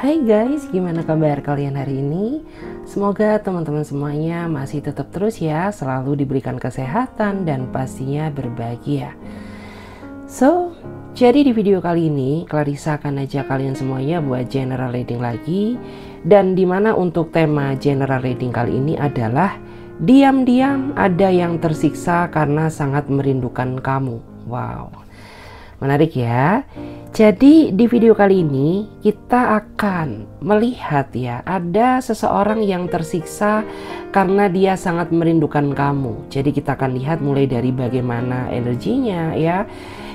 Hai guys, gimana kabar kalian hari ini? Semoga teman-teman semuanya masih tetap terus ya, selalu diberikan kesehatan dan pastinya berbahagia. Jadi di video kali ini, Clarissa akan ajak kalian semuanya buat general reading lagi. Dan dimana untuk tema general reading kali ini adalah diam-diam ada yang tersiksa karena sangat merindukan kamu. Wow, menarik ya. Jadi di video kali ini kita akan melihat ya, ada seseorang yang tersiksa karena dia sangat merindukan kamu. Jadi kita akan lihat mulai dari bagaimana energinya ya,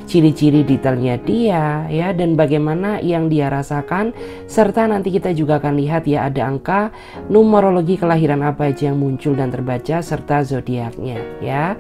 ciri-ciri detailnya dia ya, dan bagaimana yang dia rasakan, serta nanti kita juga akan lihat ya, ada angka numerologi kelahiran apa aja yang muncul dan terbaca serta zodiaknya ya.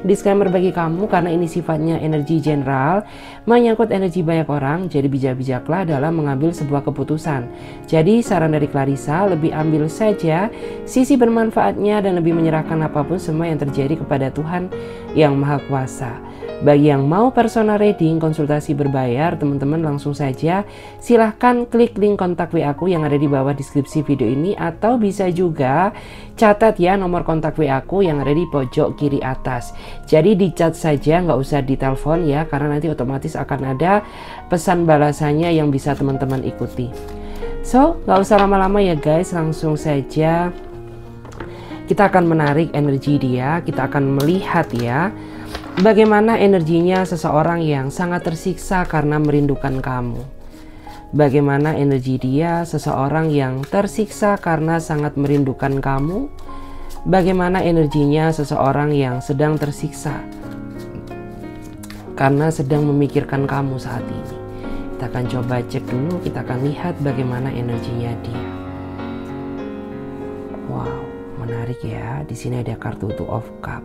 Disclaimer bagi kamu, karena ini sifatnya energi general, menyangkut energi banyak orang, jadi bijak-bijaklah dalam mengambil sebuah keputusan. Jadi saran dari Clarissa, lebih ambil saja sisi bermanfaatnya dan lebih menyerahkan apapun semua yang terjadi kepada Tuhan yang Maha Kuasa. Bagi yang mau personal reading konsultasi berbayar, teman-teman langsung saja silahkan klik link kontak WA aku yang ada di bawah deskripsi video ini, atau bisa juga catat ya nomor kontak WA aku yang ada di pojok kiri atas. Jadi dicat saja, nggak usah ditelepon ya, karena nanti otomatis akan ada pesan balasannya yang bisa teman-teman ikuti. Nggak usah lama-lama ya guys, langsung saja kita akan menarik energi dia, kita akan melihat ya bagaimana energinya seseorang yang sangat tersiksa karena merindukan kamu. Bagaimana energi dia, seseorang yang tersiksa karena sangat merindukan kamu. Bagaimana energinya seseorang yang sedang tersiksa karena sedang memikirkan kamu saat ini. Kita akan coba cek dulu, kita akan lihat bagaimana energinya dia. Wow, menarik ya. Di sini ada kartu Two of Cup.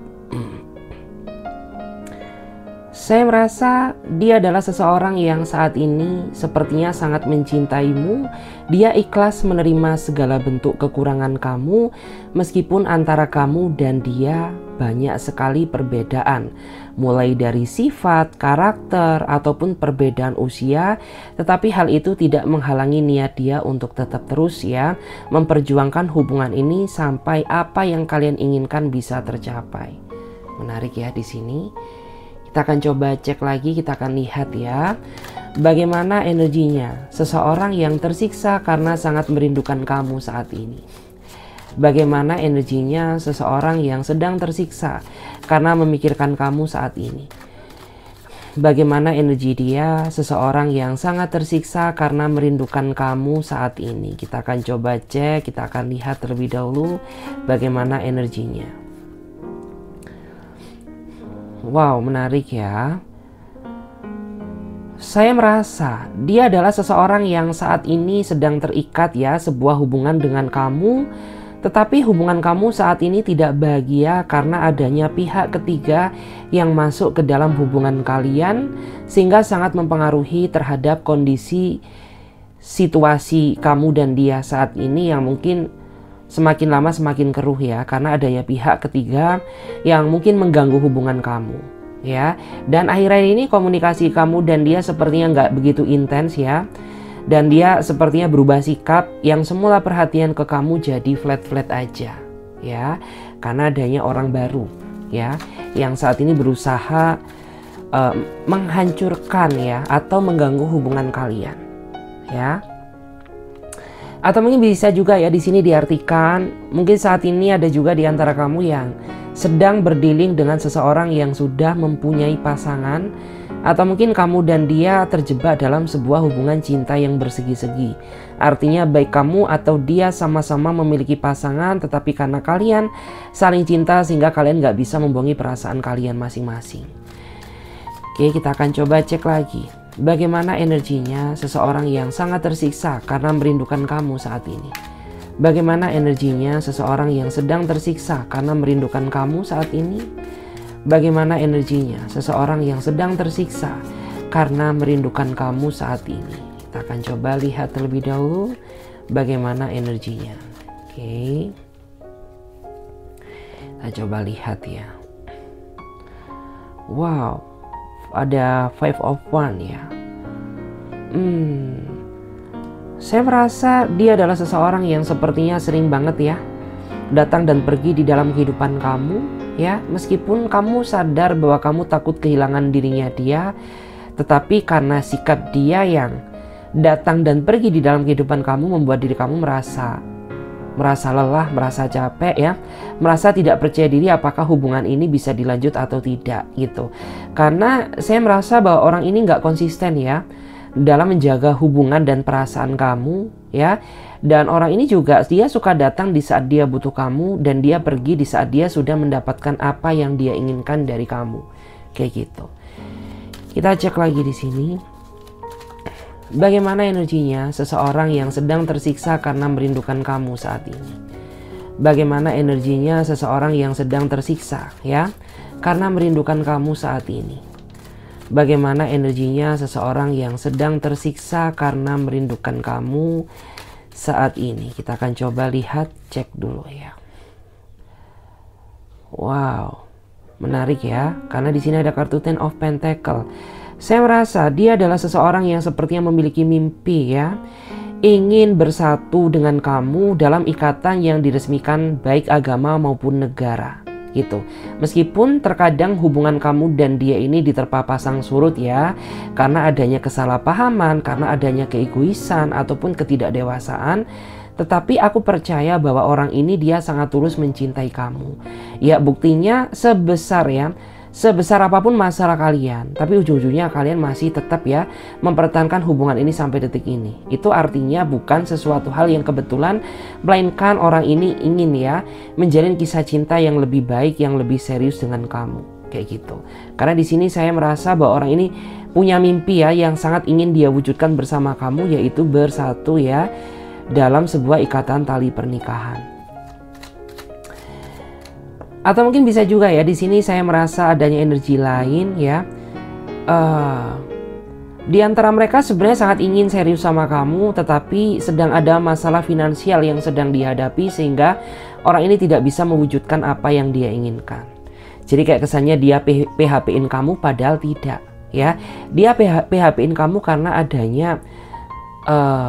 Saya merasa dia adalah seseorang yang saat ini sepertinya sangat mencintaimu. Dia ikhlas menerima segala bentuk kekurangan kamu, meskipun antara kamu dan dia banyak sekali perbedaan. Mulai dari sifat, karakter, ataupun perbedaan usia. Tetapi hal itu tidak menghalangi niat dia untuk tetap terus ya, memperjuangkan hubungan ini sampai apa yang kalian inginkan bisa tercapai. Menarik ya di sini. Kita akan coba cek lagi, kita akan lihat ya bagaimana energinya seseorang yang tersiksa karena sangat merindukan kamu saat ini. Bagaimana energinya seseorang yang sedang tersiksa karena memikirkan kamu saat ini. Bagaimana energi dia, seseorang yang sangat tersiksa karena merindukan kamu saat ini. Kita akan coba cek, kita akan lihat terlebih dahulu bagaimana energinya. Wow, menarik ya. Saya merasa dia adalah seseorang yang saat ini sedang terikat ya, sebuah hubungan dengan kamu. Tetapi hubungan kamu saat ini tidak bahagia karena adanya pihak ketiga yang masuk ke dalam hubungan kalian, sehingga sangat mempengaruhi terhadap kondisi situasi kamu dan dia saat ini, yang mungkin semakin lama semakin keruh ya, karena adanya pihak ketiga yang mungkin mengganggu hubungan kamu ya. Dan akhir-akhir ini komunikasi kamu dan dia sepertinya nggak begitu intens ya, dan dia sepertinya berubah sikap, yang semula perhatian ke kamu jadi flat-flat aja ya, karena adanya orang baru ya, yang saat ini berusaha menghancurkan ya, atau mengganggu hubungan kalian ya. Atau mungkin bisa juga ya di sini diartikan, mungkin saat ini ada juga di antara kamu yang sedang berdealing dengan seseorang yang sudah mempunyai pasangan, atau mungkin kamu dan dia terjebak dalam sebuah hubungan cinta yang bersegi-segi. Artinya baik kamu atau dia sama-sama memiliki pasangan, tetapi karena kalian saling cinta sehingga kalian gak bisa membohongi perasaan kalian masing-masing. Oke, kita akan coba cek lagi. Bagaimana energinya seseorang yang sangat tersiksa karena merindukan kamu saat ini. Bagaimana energinya seseorang yang sedang tersiksa karena merindukan kamu saat ini. Bagaimana energinya seseorang yang sedang tersiksa karena merindukan kamu saat ini. Kita akan coba lihat terlebih dahulu bagaimana energinya. Oke, kita coba lihat ya. Wow, ada Five of Wands ya. Saya merasa dia adalah seseorang yang sepertinya sering banget ya datang dan pergi di dalam kehidupan kamu ya. Meskipun kamu sadar bahwa kamu takut kehilangan dirinya dia, tetapi karena sikap dia yang datang dan pergi di dalam kehidupan kamu membuat diri kamu merasa lelah, merasa capek ya, merasa tidak percaya diri apakah hubungan ini bisa dilanjut atau tidak gitu. Karena saya merasa bahwa orang ini nggak konsisten ya dalam menjaga hubungan dan perasaan kamu ya. Dan orang ini juga dia suka datang di saat dia butuh kamu dan dia pergi di saat dia sudah mendapatkan apa yang dia inginkan dari kamu. Kayak gitu. Kita cek lagi di sini. Bagaimana energinya seseorang yang sedang tersiksa karena merindukan kamu saat ini? Bagaimana energinya seseorang yang sedang tersiksa ya karena merindukan kamu saat ini? Bagaimana energinya seseorang yang sedang tersiksa karena merindukan kamu saat ini? Kita akan coba lihat, cek dulu ya. Wow, menarik ya, karena di sini ada kartu Ten of Pentacle. Saya merasa dia adalah seseorang yang sepertinya memiliki mimpi ya, ingin bersatu dengan kamu dalam ikatan yang diresmikan baik agama maupun negara gitu. Meskipun terkadang hubungan kamu dan dia ini diterpa pasang surut ya, karena adanya kesalahpahaman, karena adanya keegoisan ataupun ketidakdewasaan, tetapi aku percaya bahwa orang ini dia sangat tulus mencintai kamu. Ya buktinya sebesar apapun masalah kalian, tapi ujung-ujungnya kalian masih tetap ya mempertahankan hubungan ini sampai detik ini. Itu artinya bukan sesuatu hal yang kebetulan, melainkan orang ini ingin ya menjalin kisah cinta yang lebih baik, yang lebih serius dengan kamu, kayak gitu. Karena di sini saya merasa bahwa orang ini punya mimpi ya yang sangat ingin dia wujudkan bersama kamu, yaitu bersatu ya dalam sebuah ikatan tali pernikahan. Atau mungkin bisa juga ya di sini saya merasa adanya energi lain ya. Di antara mereka sebenarnya sangat ingin serius sama kamu, tetapi sedang ada masalah finansial yang sedang dihadapi sehingga orang ini tidak bisa mewujudkan apa yang dia inginkan. Jadi kayak kesannya dia PHP-in kamu padahal tidak ya. Dia PHP-in kamu karena adanya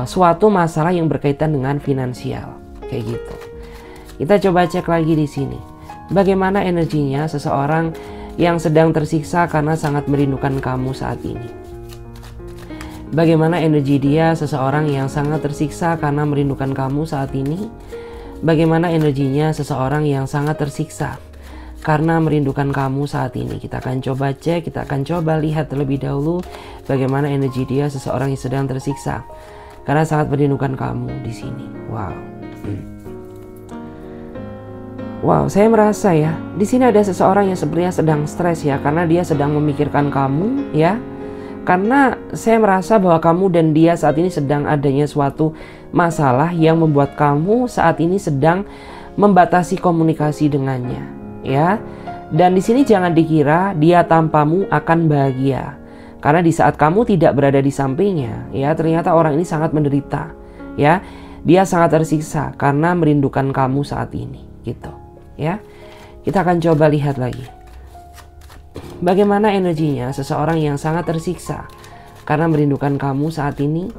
suatu masalah yang berkaitan dengan finansial kayak gitu. Kita coba cek lagi di sini. Bagaimana energinya seseorang yang sedang tersiksa karena sangat merindukan kamu saat ini? Bagaimana energi dia seseorang yang sangat tersiksa karena merindukan kamu saat ini? Bagaimana energinya seseorang yang sangat tersiksa karena merindukan kamu saat ini? Kita akan coba cek, kita akan coba lihat terlebih dahulu bagaimana energi dia seseorang yang sedang tersiksa karena sangat merindukan kamu di sini. Wow. Wow, saya merasa ya, di sini ada seseorang yang sebenarnya sedang stres ya, karena dia sedang memikirkan kamu ya. Karena saya merasa bahwa kamu dan dia saat ini sedang adanya suatu masalah yang membuat kamu saat ini sedang membatasi komunikasi dengannya ya. Dan di sini jangan dikira dia tanpamu akan bahagia. Karena di saat kamu tidak berada di sampingnya ya, ternyata orang ini sangat menderita ya. Dia sangat tersiksa karena merindukan kamu saat ini gitu. Ya, kita akan coba lihat lagi. Bagaimana energinya seseorang yang sangat tersiksa karena merindukan kamu saat ini?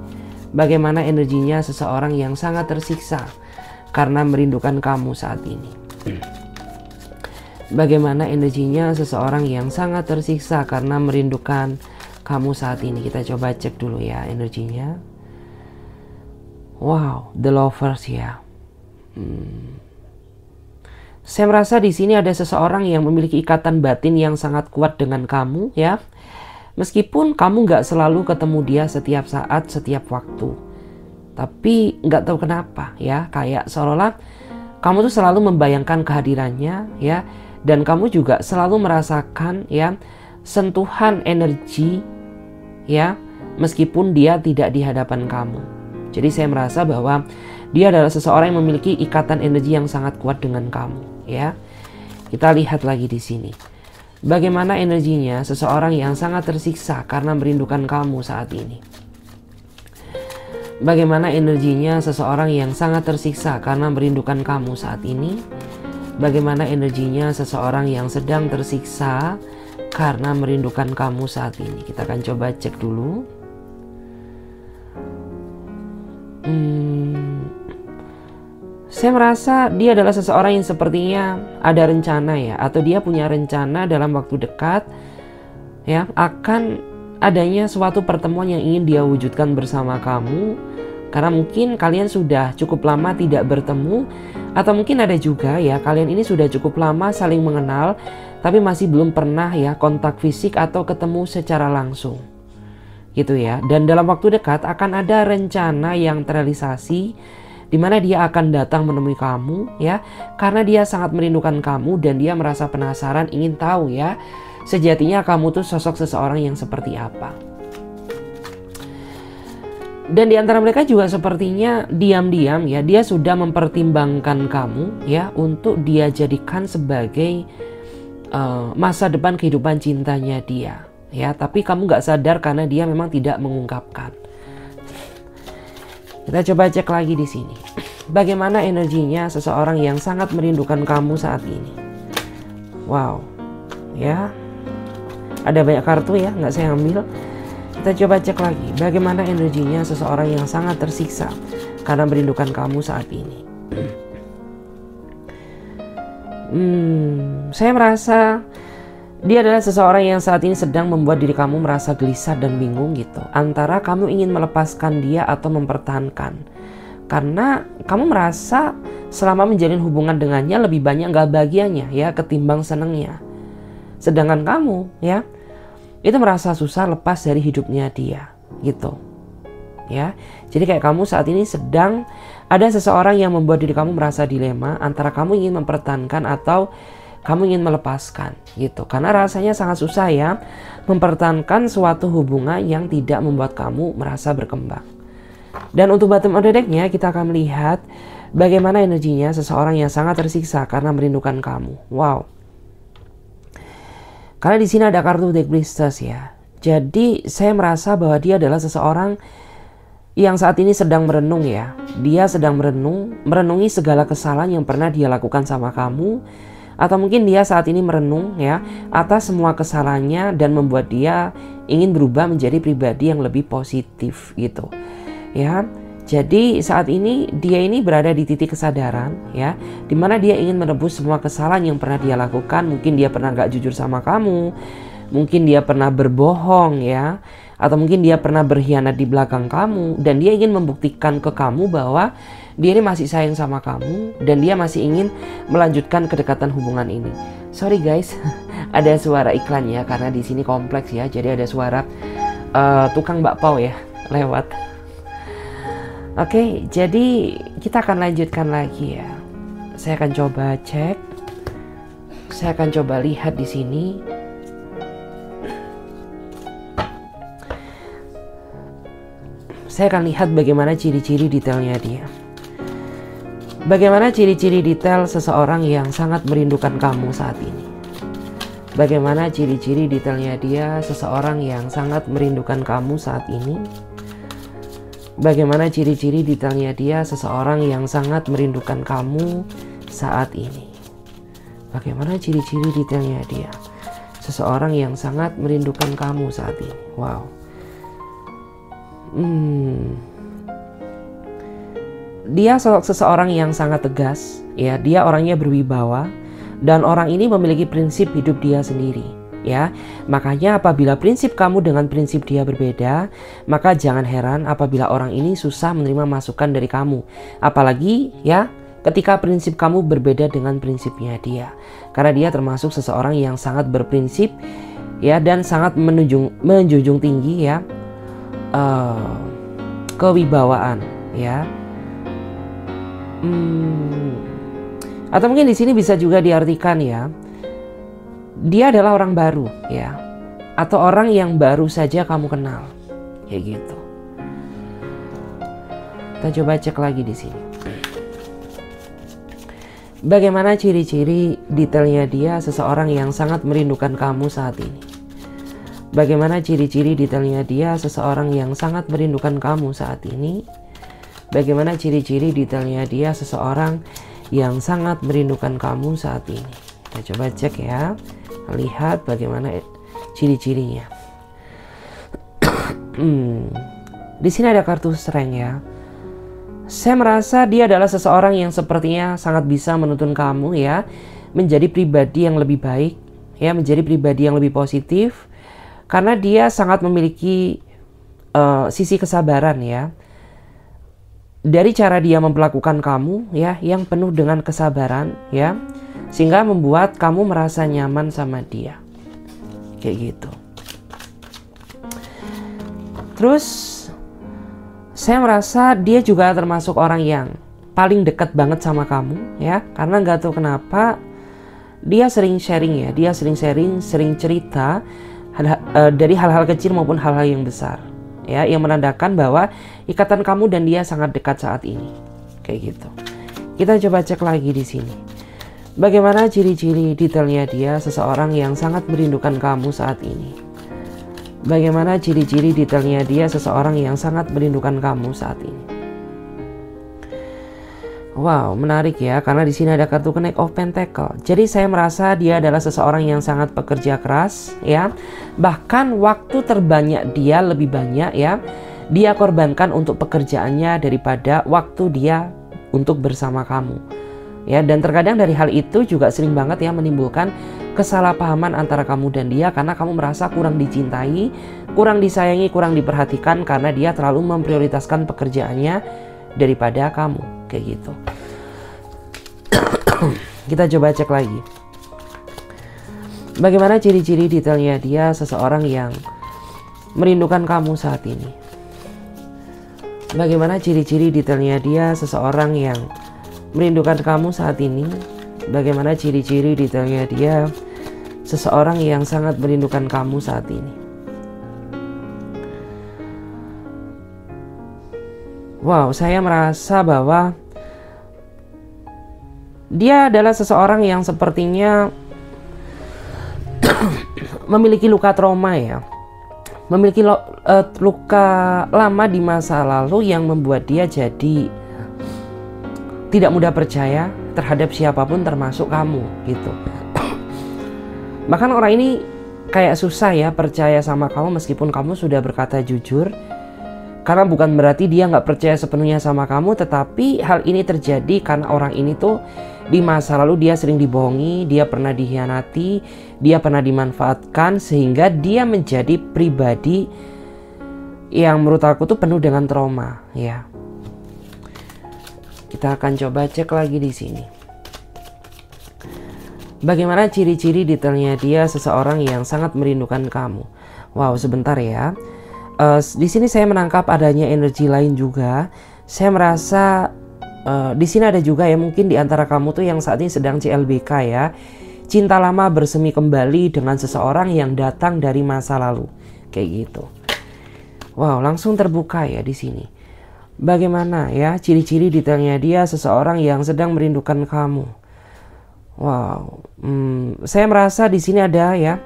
Bagaimana energinya seseorang yang sangat tersiksa karena merindukan kamu saat ini? Bagaimana energinya seseorang yang sangat tersiksa karena merindukan kamu saat ini? Kita coba cek dulu ya energinya. Wow, the lovers ya. Saya merasa di sini ada seseorang yang memiliki ikatan batin yang sangat kuat dengan kamu ya. Meskipun kamu nggak selalu ketemu dia setiap saat, setiap waktu. Tapi nggak tahu kenapa ya, kayak seolah-olah kamu tuh selalu membayangkan kehadirannya ya. Dan kamu juga selalu merasakan ya sentuhan energi ya, meskipun dia tidak di hadapan kamu. Jadi saya merasa bahwa dia adalah seseorang yang memiliki ikatan energi yang sangat kuat dengan kamu. Ya, kita lihat lagi di sini. Bagaimana energinya seseorang yang sangat tersiksa karena merindukan kamu saat ini? Bagaimana energinya seseorang yang sangat tersiksa karena merindukan kamu saat ini? Bagaimana energinya seseorang yang sedang tersiksa karena merindukan kamu saat ini? Kita akan coba cek dulu. Saya merasa dia adalah seseorang yang sepertinya ada rencana ya, atau dia punya rencana dalam waktu dekat ya, akan adanya suatu pertemuan yang ingin dia wujudkan bersama kamu. Karena mungkin kalian sudah cukup lama tidak bertemu, atau mungkin ada juga ya, kalian ini sudah cukup lama saling mengenal tapi masih belum pernah ya kontak fisik atau ketemu secara langsung gitu ya. Dan dalam waktu dekat akan ada rencana yang terrealisasi, di mana dia akan datang menemui kamu ya, karena dia sangat merindukan kamu dan dia merasa penasaran, ingin tahu ya sejatinya kamu tuh sosok seseorang yang seperti apa. Dan di antara mereka juga sepertinya diam-diam ya, dia sudah mempertimbangkan kamu ya untuk dia jadikan sebagai masa depan kehidupan cintanya dia ya, tapi kamu gak sadar karena dia memang tidak mengungkapkan. Kita coba cek lagi di sini. Bagaimana energinya seseorang yang sangat merindukan kamu saat ini? Wow, ya, ada banyak kartu ya, nggak saya ambil. Kita coba cek lagi. Bagaimana energinya seseorang yang sangat tersiksa karena merindukan kamu saat ini? Saya merasa dia adalah seseorang yang saat ini sedang membuat diri kamu merasa gelisah dan bingung gitu. Antara kamu ingin melepaskan dia atau mempertahankan. Karena kamu merasa selama menjalin hubungan dengannya lebih banyak gak bahagianya ya ketimbang senengnya. Sedangkan kamu ya, itu merasa susah lepas dari hidupnya dia gitu. Ya, jadi kayak kamu saat ini sedang ada seseorang yang membuat diri kamu merasa dilema antara kamu ingin mempertahankan atau kamu ingin melepaskan gitu. Karena rasanya sangat susah ya mempertahankan suatu hubungan yang tidak membuat kamu merasa berkembang. Dan untuk bottom of the deck-nya kita akan melihat bagaimana energinya seseorang yang sangat tersiksa karena merindukan kamu. Wow. Karena di sini ada kartu deck Priestess ya. Jadi saya merasa bahwa dia adalah seseorang yang saat ini sedang merenung ya. Dia sedang merenungi segala kesalahan yang pernah dia lakukan sama kamu. Atau mungkin dia saat ini merenung ya atas semua kesalahannya dan membuat dia ingin berubah menjadi pribadi yang lebih positif gitu ya. Jadi saat ini dia ini berada di titik kesadaran ya, dimana dia ingin menebus semua kesalahan yang pernah dia lakukan. Mungkin dia pernah gak jujur sama kamu, mungkin dia pernah berbohong ya, atau mungkin dia pernah berkhianat di belakang kamu, dan dia ingin membuktikan ke kamu bahwa dia ini masih sayang sama kamu dan dia masih ingin melanjutkan kedekatan hubungan ini. Sorry guys, ada suara iklan ya karena di sini kompleks ya, jadi ada suara tukang bakpao ya lewat. Oke, jadi kita akan lanjutkan lagi ya. Saya akan coba cek, saya akan coba lihat di sini. Saya akan lihat bagaimana ciri-ciri detailnya dia. Bagaimana ciri-ciri detail seseorang yang sangat merindukan kamu saat ini? Bagaimana ciri-ciri detailnya dia seseorang yang sangat merindukan kamu saat ini? Bagaimana ciri-ciri detailnya dia seseorang yang sangat merindukan kamu saat ini? Bagaimana ciri-ciri detailnya dia seseorang yang sangat merindukan kamu saat ini? Wow. Dia seseorang yang sangat tegas ya, dia orangnya berwibawa dan orang ini memiliki prinsip hidup dia sendiri ya. Makanya apabila prinsip kamu dengan prinsip dia berbeda, maka jangan heran apabila orang ini susah menerima masukan dari kamu, apalagi ya ketika prinsip kamu berbeda dengan prinsipnya dia. Karena dia termasuk seseorang yang sangat berprinsip ya, dan sangat menjunjung tinggi ya kewibawaan ya. Atau mungkin di sini bisa juga diartikan ya, dia adalah orang baru ya, atau orang yang baru saja kamu kenal, kayak gitu. Kita coba cek lagi di sini. Bagaimana ciri-ciri detailnya dia seseorang yang sangat merindukan kamu saat ini? Bagaimana ciri-ciri detailnya dia seseorang yang sangat merindukan kamu saat ini? Bagaimana ciri-ciri detailnya dia seseorang yang sangat merindukan kamu saat ini? Kita coba cek ya, lihat bagaimana ciri-cirinya. Di sini ada kartu Strength ya. Saya merasa dia adalah seseorang yang sepertinya sangat bisa menuntun kamu ya menjadi pribadi yang lebih baik, ya menjadi pribadi yang lebih positif, karena dia sangat memiliki sisi kesabaran ya. Dari cara dia memperlakukan kamu ya yang penuh dengan kesabaran ya, sehingga membuat kamu merasa nyaman sama dia. Kayak gitu. Terus saya merasa dia juga termasuk orang yang paling dekat banget sama kamu ya, karena nggak tahu kenapa dia sering sharing ya, dia sering sharing, sering cerita dari hal-hal kecil maupun hal-hal yang besar ya, yang menandakan bahwa ikatan kamu dan dia sangat dekat saat ini. Kayak gitu. Kita coba cek lagi di sini. Bagaimana ciri-ciri detailnya dia seseorang yang sangat merindukan kamu saat ini? Bagaimana ciri-ciri detailnya dia seseorang yang sangat merindukan kamu saat ini? Wow, menarik ya, karena di sini ada kartu Knight of Pentacle. Jadi saya merasa dia adalah seseorang yang sangat pekerja keras ya. Bahkan waktu terbanyak dia lebih banyak ya, dia korbankan untuk pekerjaannya daripada waktu dia untuk bersama kamu. Ya, dan terkadang dari hal itu juga sering banget ya menimbulkan kesalahpahaman antara kamu dan dia, karena kamu merasa kurang dicintai, kurang disayangi, kurang diperhatikan karena dia terlalu memprioritaskan pekerjaannya daripada kamu. Kayak gitu. Kita coba cek lagi. Bagaimana ciri-ciri detailnya dia seseorang yang merindukan kamu saat ini? Bagaimana ciri-ciri detailnya dia seseorang yang merindukan kamu saat ini? Bagaimana ciri-ciri detailnya dia seseorang yang sangat merindukan kamu saat ini? Wow, saya merasa bahwa dia adalah seseorang yang sepertinya memiliki luka trauma ya. Memiliki luka lama di masa lalu yang membuat dia jadi tidak mudah percaya terhadap siapapun termasuk kamu gitu. Bahkan orang ini kayak susah ya percaya sama kamu meskipun kamu sudah berkata jujur. Karena bukan berarti dia nggak percaya sepenuhnya sama kamu, tetapi hal ini terjadi karena orang ini tuh di masa lalu dia sering dibohongi, dia pernah dikhianati, dia pernah dimanfaatkan, sehingga dia menjadi pribadi yang menurut aku tuh penuh dengan trauma ya. Kita akan coba cek lagi di sini. Bagaimana ciri-ciri detailnya dia seseorang yang sangat merindukan kamu? Wow, sebentar ya. Di sini saya menangkap adanya energi lain juga. Saya merasa di sini ada juga ya mungkin di antara kamu tuh yang saat ini sedang CLBK ya. Cinta lama bersemi kembali dengan seseorang yang datang dari masa lalu. Kayak gitu. Wow, langsung terbuka ya di sini. Bagaimana ya ciri-ciri detailnya dia seseorang yang sedang merindukan kamu? Wow, saya merasa di sini ada ya.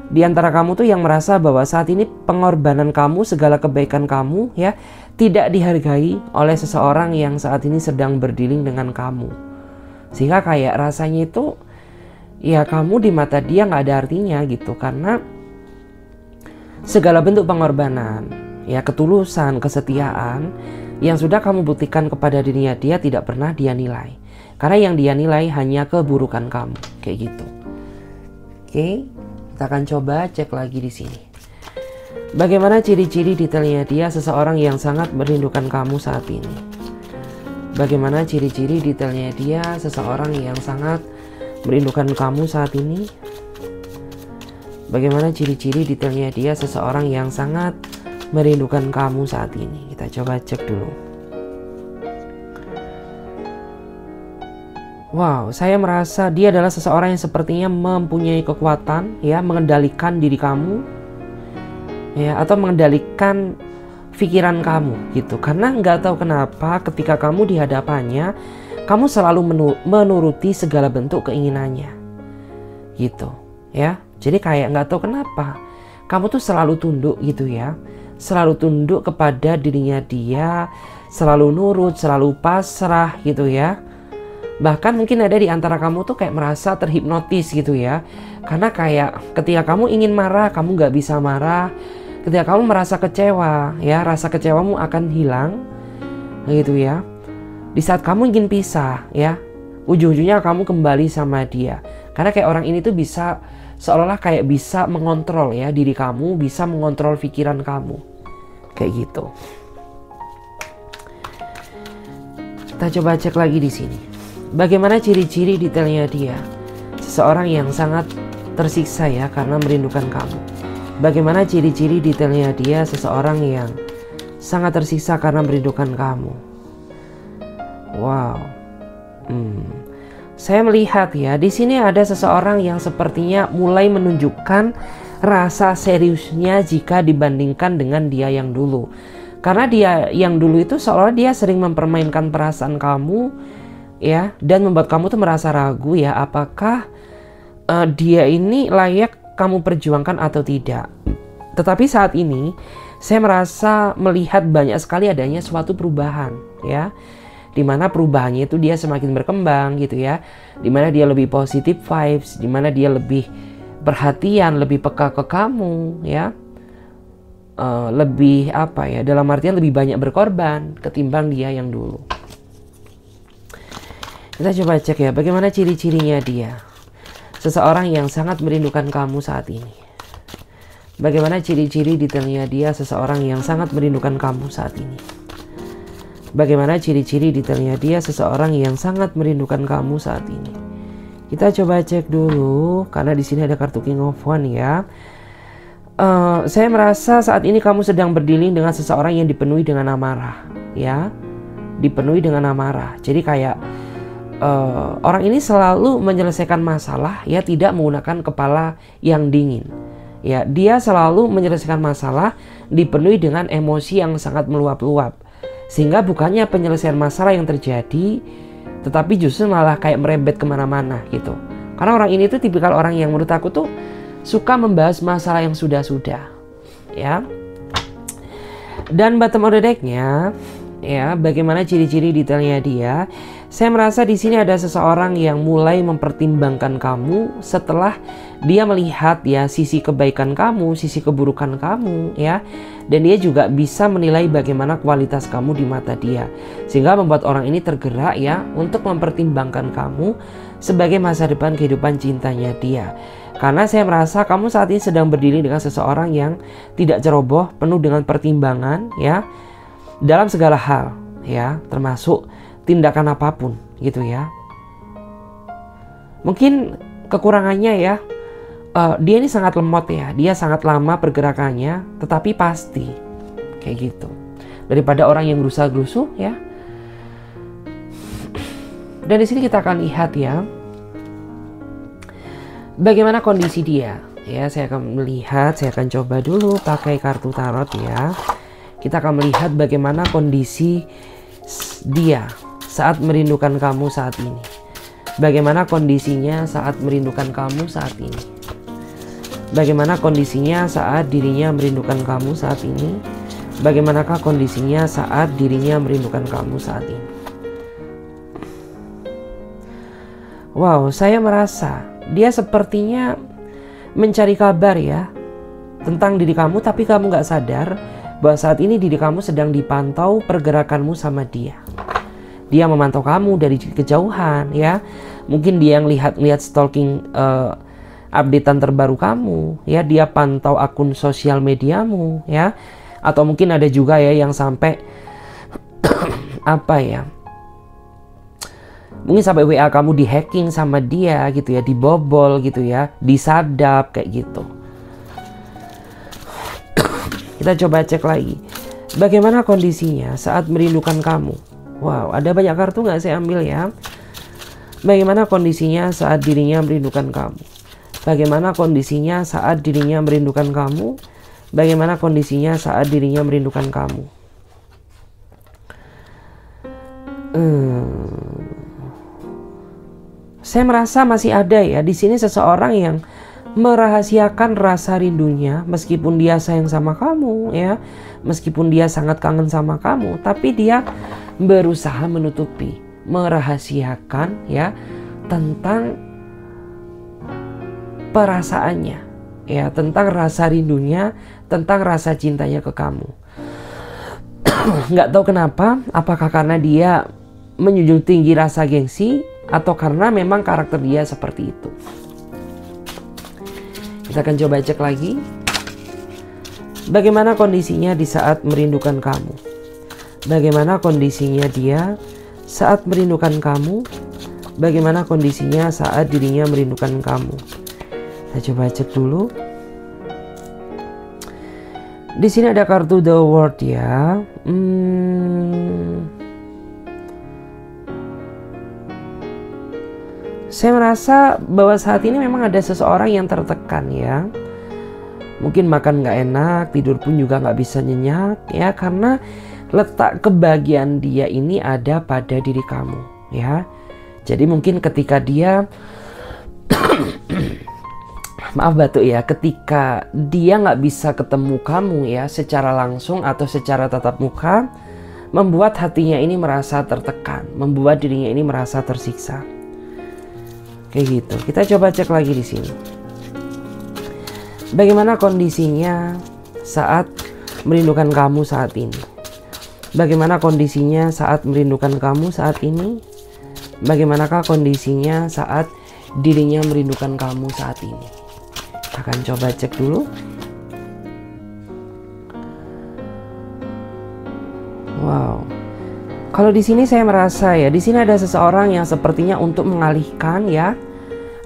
Di antara kamu tuh yang merasa bahwa saat ini pengorbanan kamu, segala kebaikan kamu ya tidak dihargai oleh seseorang yang saat ini sedang berdealing dengan kamu. Sehingga kayak rasanya itu ya kamu di mata dia nggak ada artinya gitu, karena segala bentuk pengorbanan ya, ketulusan, kesetiaan yang sudah kamu buktikan kepada dirinya dia tidak pernah dia nilai. Karena yang dia nilai hanya keburukan kamu, kayak gitu. Oke. Kita akan coba cek lagi di sini. Bagaimana ciri-ciri detailnya dia seseorang yang sangat merindukan kamu saat ini? Bagaimana ciri-ciri detailnya dia seseorang yang sangat merindukan kamu saat ini? Bagaimana ciri-ciri detailnya dia seseorang yang sangat merindukan kamu saat ini? Kita coba cek dulu. Wow, saya merasa dia adalah seseorang yang sepertinya mempunyai kekuatan ya, mengendalikan diri kamu ya, atau mengendalikan pikiran kamu gitu. Karena nggak tahu kenapa ketika kamu di hadapannya, kamu selalu menuruti segala bentuk keinginannya gitu ya. Jadi kayak nggak tahu kenapa kamu tuh selalu tunduk gitu ya, selalu tunduk kepada dirinya dia, selalu nurut, selalu pasrah gitu ya. Bahkan mungkin ada di antara kamu tuh kayak merasa terhipnotis gitu ya. Karena kayak ketika kamu ingin marah, kamu nggak bisa marah. Ketika kamu merasa kecewa ya, rasa kecewamu akan hilang gitu ya. Di saat kamu ingin pisah ya, ujung-ujungnya kamu kembali sama dia. Karena kayak orang ini tuh bisa seolah-olah kayak bisa mengontrol ya diri kamu, bisa mengontrol pikiran kamu. Kayak gitu. Kita coba cek lagi di sini. Bagaimana ciri-ciri detailnya dia? Seseorang yang sangat tersiksa ya karena merindukan kamu. Bagaimana ciri-ciri detailnya dia? Seseorang yang sangat tersiksa karena merindukan kamu. Wow. Saya melihat ya, di sini ada seseorang yang sepertinya mulai menunjukkan rasa seriusnya jika dibandingkan dengan dia yang dulu. Karena dia yang dulu itu seolah dia sering mempermainkan perasaan kamu ya, dan membuat kamu tuh merasa ragu ya, apakah dia ini layak kamu perjuangkan atau tidak. Tetapi saat ini saya merasa melihat banyak sekali adanya suatu perubahan ya, dimana perubahannya itu dia semakin berkembang gitu ya, dimana dia lebih positive vibes, dimana dia lebih perhatian, lebih peka ke kamu ya, lebih apa ya, dalam artian lebih banyak berkorban ketimbang dia yang dulu. Kita coba cek ya, bagaimana ciri-cirinya dia. Seseorang yang sangat merindukan kamu saat ini. Bagaimana ciri-ciri detailnya dia, seseorang yang sangat merindukan kamu saat ini. Bagaimana ciri-ciri detailnya dia, seseorang yang sangat merindukan kamu saat ini. Kita coba cek dulu, karena di sini ada kartu King of Wands ya. Saya merasa saat ini kamu sedang berdealing dengan seseorang yang dipenuhi dengan amarah, ya, dipenuhi dengan amarah. Jadi kayak orang ini selalu menyelesaikan masalah, ya, tidak menggunakan kepala yang dingin. Ya, dia selalu menyelesaikan masalah dipenuhi dengan emosi yang sangat meluap-luap. Sehingga bukannya penyelesaian masalah yang terjadi, tetapi justru malah kayak merembet kemana-mana gitu. Karena orang ini tuh tipikal orang yang menurut aku tuh suka membahas masalah yang sudah-sudah, ya. Dan bottom of the deck-nya, ya, bagaimana ciri-ciri detailnya dia. Saya merasa di sini ada seseorang yang mulai mempertimbangkan kamu setelah dia melihat ya sisi kebaikan kamu, sisi keburukan kamu ya. Dan dia juga bisa menilai bagaimana kualitas kamu di mata dia. Sehingga membuat orang ini tergerak ya untuk mempertimbangkan kamu sebagai masa depan kehidupan cintanya dia. Karena saya merasa kamu saat ini sedang berdiri dengan seseorang yang tidak ceroboh, penuh dengan pertimbangan ya, dalam segala hal ya, termasuk tindakan apapun gitu ya. Mungkin kekurangannya ya, dia ini sangat lemot ya, dia sangat lama pergerakannya, tetapi pasti kayak gitu. Daripada orang yang gerusa-gerusu ya. Dan di sini kita akan lihat ya, bagaimana kondisi dia. Ya, saya akan melihat, saya akan coba dulu pakai kartu tarot ya. Kita akan melihat bagaimana kondisi dia saat merindukan kamu saat ini. Bagaimana kondisinya saat merindukan kamu saat ini. Bagaimana kondisinya saat dirinya merindukan kamu saat ini. Bagaimanakah kondisinya saat dirinya merindukan kamu saat ini. Wow, saya merasa dia sepertinya mencari kabar ya tentang diri kamu, tapi kamu gak sadar bahwa saat ini diri kamu sedang dipantau pergerakanmu sama dia. Dia memantau kamu dari kejauhan ya. Mungkin dia yang lihat stalking updatean terbaru kamu ya. Dia pantau akun sosial mediamu ya. Atau mungkin ada juga ya yang sampai apa ya, mungkin sampai WA kamu di-hacking sama dia gitu ya, dibobol gitu ya, disadap kayak gitu. Kita coba cek lagi. Bagaimana kondisinya saat merindukan kamu? Wow, ada banyak kartu nggak saya ambil ya. Bagaimana kondisinya saat dirinya merindukan kamu? Bagaimana kondisinya saat dirinya merindukan kamu? Bagaimana kondisinya saat dirinya merindukan kamu? Saya merasa masih ada ya di sini seseorang yang merahasiakan rasa rindunya meskipun dia sayang sama kamu ya, meskipun dia sangat kangen sama kamu, tapi dia berusaha menutupi, merahasiakan ya tentang perasaannya ya, tentang rasa rindunya, tentang rasa cintanya ke kamu. Nggak tahu kenapa, apakah karena dia menjunjung tinggi rasa gengsi atau karena memang karakter dia seperti itu. Kita akan coba cek lagi. Bagaimana kondisinya di saat merindukan kamu? Bagaimana kondisinya dia saat merindukan kamu? Bagaimana kondisinya saat dirinya merindukan kamu? Kita coba cek dulu. Di sini ada kartu The World ya. Saya merasa bahwa saat ini memang ada seseorang yang tertekan ya. Mungkin makan nggak enak, tidur pun juga nggak bisa nyenyak ya, karena letak kebahagiaan dia ini ada pada diri kamu ya. Jadi mungkin ketika dia maaf batuk ya, ketika dia nggak bisa ketemu kamu ya secara langsung atau secara tatap muka, membuat hatinya ini merasa tertekan, membuat dirinya ini merasa tersiksa. Kayak gitu. Kita coba cek lagi di sini. Bagaimana kondisinya saat merindukan kamu saat ini? Bagaimana kondisinya saat merindukan kamu saat ini? Bagaimanakah kondisinya saat dirinya merindukan kamu saat ini? Akan coba cek dulu. Wow. Kalau di sini saya merasa ya, di sini ada seseorang yang sepertinya untuk mengalihkan ya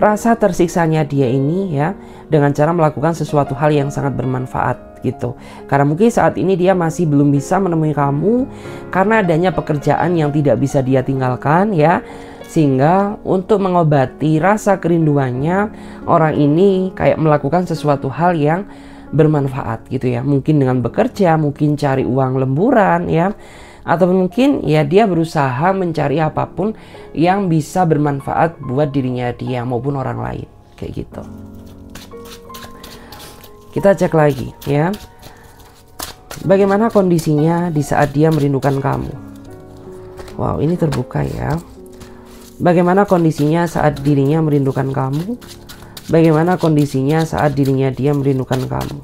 rasa tersiksanya dia ini ya, dengan cara melakukan sesuatu hal yang sangat bermanfaat gitu. Karena mungkin saat ini dia masih belum bisa menemui kamu karena adanya pekerjaan yang tidak bisa dia tinggalkan ya. Sehingga untuk mengobati rasa kerinduannya, orang ini kayak melakukan sesuatu hal yang bermanfaat gitu ya. Mungkin dengan bekerja, mungkin cari uang lemburan ya, atau mungkin ya dia berusaha mencari apapun yang bisa bermanfaat buat dirinya dia maupun orang lain kayak gitu. Kita cek lagi ya. Bagaimana kondisinya di saat dia merindukan kamu? Wow, ini terbuka ya. Bagaimana kondisinya saat dirinya merindukan kamu? Bagaimana kondisinya saat dirinya dia merindukan kamu?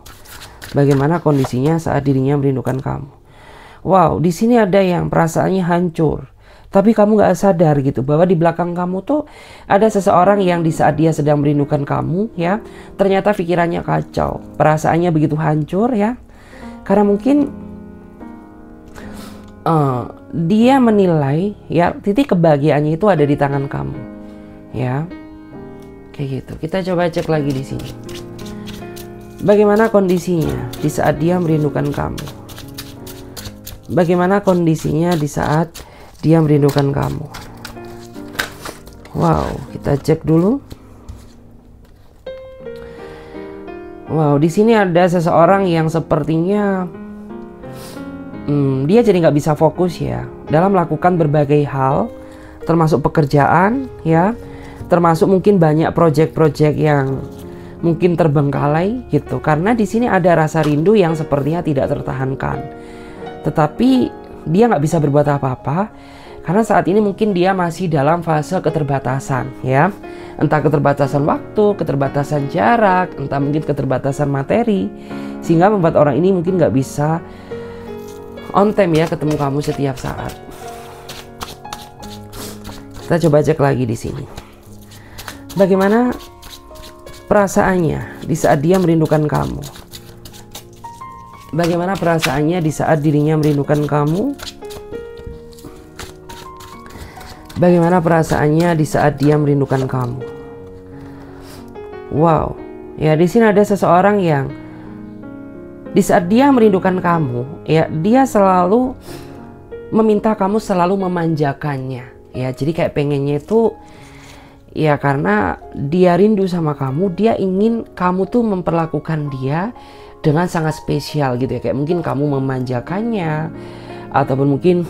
Bagaimana kondisinya saat dirinya merindukan kamu? Wow, di sini ada yang perasaannya hancur, tapi kamu gak sadar gitu bahwa di belakang kamu tuh ada seseorang yang di saat dia sedang merindukan kamu ya, ternyata pikirannya kacau, perasaannya begitu hancur ya, karena mungkin dia menilai ya titik kebahagiaannya itu ada di tangan kamu ya, kayak gitu. Kita coba cek lagi di sini. Bagaimana kondisinya di saat dia merindukan kamu? Bagaimana kondisinya di saat dia merindukan kamu? Wow, kita cek dulu. Wow, di sini ada seseorang yang sepertinya dia jadi nggak bisa fokus ya dalam melakukan berbagai hal, termasuk pekerjaan ya, termasuk mungkin banyak proyek-proyek yang mungkin terbengkalai gitu. Karena di sini ada rasa rindu yang sepertinya tidak tertahankan. Tetapi dia nggak bisa berbuat apa-apa karena saat ini mungkin dia masih dalam fase keterbatasan ya, entah keterbatasan waktu, keterbatasan jarak, entah mungkin keterbatasan materi, sehingga membuat orang ini mungkin nggak bisa on time ya ketemu kamu setiap saat. Kita coba cek lagi di sini. Bagaimana perasaannya di saat dia merindukan kamu? Bagaimana perasaannya di saat dirinya merindukan kamu? Bagaimana perasaannya di saat dia merindukan kamu? Wow, ya di sini ada seseorang yang di saat dia merindukan kamu, ya dia selalu meminta kamu selalu memanjakannya. Ya, jadi kayak pengennya itu ya karena dia rindu sama kamu, dia ingin kamu tuh memperlakukan dia dengan sangat spesial gitu ya. Kayak mungkin kamu memanjakannya, ataupun mungkin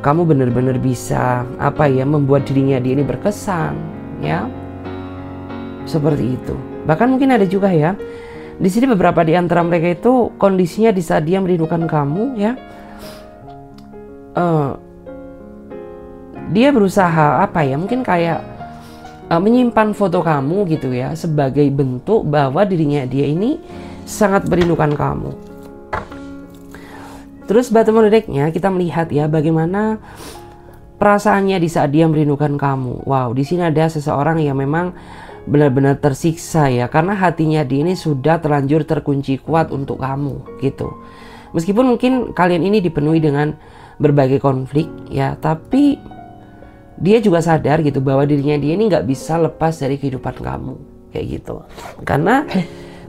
kamu benar-benar bisa apa ya membuat dirinya dia ini berkesan ya. Seperti itu. Bahkan mungkin ada juga ya, di sini beberapa di antara mereka itu kondisinya di saat dia merindukan kamu ya, dia berusaha apa ya, mungkin kayak menyimpan foto kamu gitu ya, sebagai bentuk bahwa dirinya dia ini sangat merindukan kamu. Terus bottom of the deck-nya kita melihat ya bagaimana perasaannya di saat dia merindukan kamu. Wow, di sini ada seseorang yang memang benar-benar tersiksa ya, karena hatinya dia ini sudah terlanjur terkunci kuat untuk kamu gitu. Meskipun mungkin kalian ini dipenuhi dengan berbagai konflik ya, tapi dia juga sadar gitu bahwa dirinya dia ini nggak bisa lepas dari kehidupan kamu kayak gitu. Karena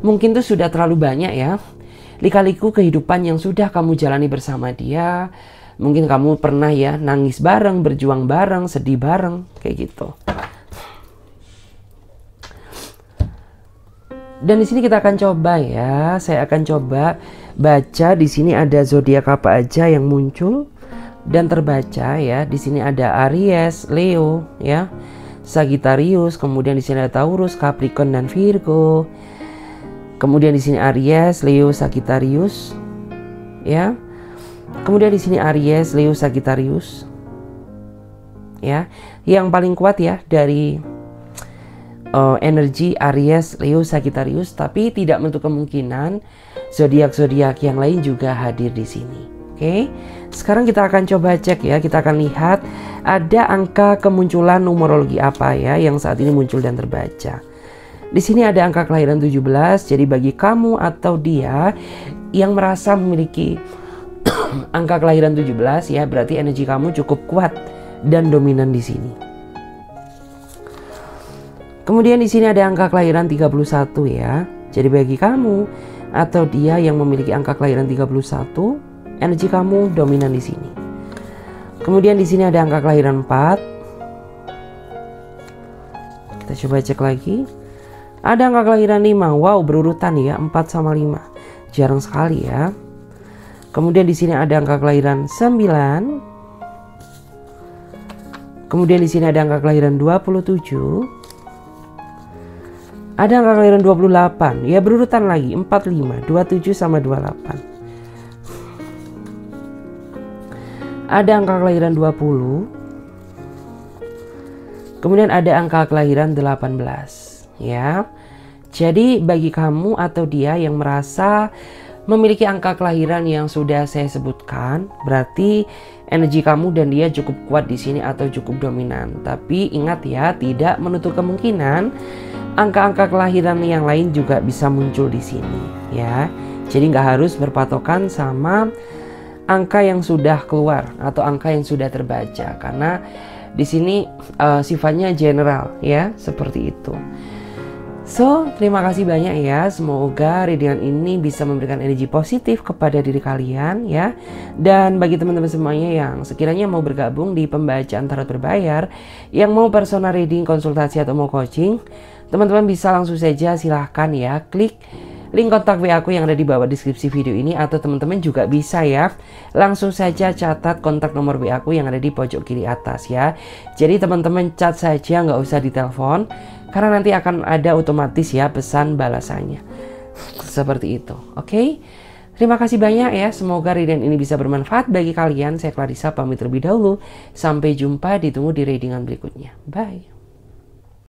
mungkin tuh sudah terlalu banyak ya lika-liku kehidupan yang sudah kamu jalani bersama dia. Mungkin kamu pernah ya nangis bareng, berjuang bareng, sedih bareng kayak gitu. Dan di sini kita akan coba ya, saya akan coba baca di sini ada zodiak apa aja yang muncul dan terbaca ya. Di sini ada Aries, Leo ya, Sagittarius, kemudian di sini ada Taurus, Capricorn dan Virgo. Kemudian di sini Aries, Leo, Sagittarius ya. Kemudian di sini Aries, Leo, Sagittarius ya. Yang paling kuat ya dari energi Aries, Leo, Sagittarius, tapi tidak menutup kemungkinan zodiak-zodiak yang lain juga hadir di sini. Oke, sekarang kita akan coba cek ya, kita akan lihat ada angka kemunculan numerologi apa ya yang saat ini muncul dan terbaca. Di sini ada angka kelahiran 17, jadi bagi kamu atau dia yang merasa memiliki angka kelahiran 17 ya, berarti energi kamu cukup kuat dan dominan di sini. Kemudian di sini ada angka kelahiran 31 ya. Jadi bagi kamu atau dia yang memiliki angka kelahiran 31, energi kamu dominan di sini. Kemudian di sini ada angka kelahiran 4. Kita coba cek lagi. Ada angka kelahiran 5. Wow, berurutan ya, 4 sama 5. Jarang sekali ya. Kemudian di sini ada angka kelahiran 9. Kemudian di sini ada angka kelahiran 27. Ada angka kelahiran 28, ya berurutan lagi 45, 27 sama 28. Ada angka kelahiran 20. Kemudian ada angka kelahiran 18, ya. Jadi bagi kamu atau dia yang merasa memiliki angka kelahiran yang sudah saya sebutkan, berarti energi kamu dan dia cukup kuat di sini atau cukup dominan. Tapi ingat ya, tidak menutup kemungkinan angka-angka kelahiran yang lain juga bisa muncul di sini ya. Jadi nggak harus berpatokan sama angka yang sudah keluar atau angka yang sudah terbaca, karena di sini sifatnya general ya, seperti itu. So, terima kasih banyak ya. Semoga readingan ini bisa memberikan energi positif kepada diri kalian ya. Dan bagi teman-teman semuanya yang sekiranya mau bergabung di pembacaan tarot berbayar, yang mau personal reading, konsultasi atau mau coaching, teman-teman bisa langsung saja silahkan ya klik link kontak WA aku yang ada di bawah deskripsi video ini, atau teman-teman juga bisa ya langsung saja catat kontak nomor WA aku yang ada di pojok kiri atas ya. Jadi teman-teman chat saja, nggak usah ditelepon, karena nanti akan ada otomatis ya pesan balasannya. Seperti itu. Oke? Terima kasih banyak ya. Semoga readingan ini bisa bermanfaat bagi kalian. Saya Clarissa pamit terlebih dahulu. Sampai jumpa, ditunggu di readingan berikutnya. Bye.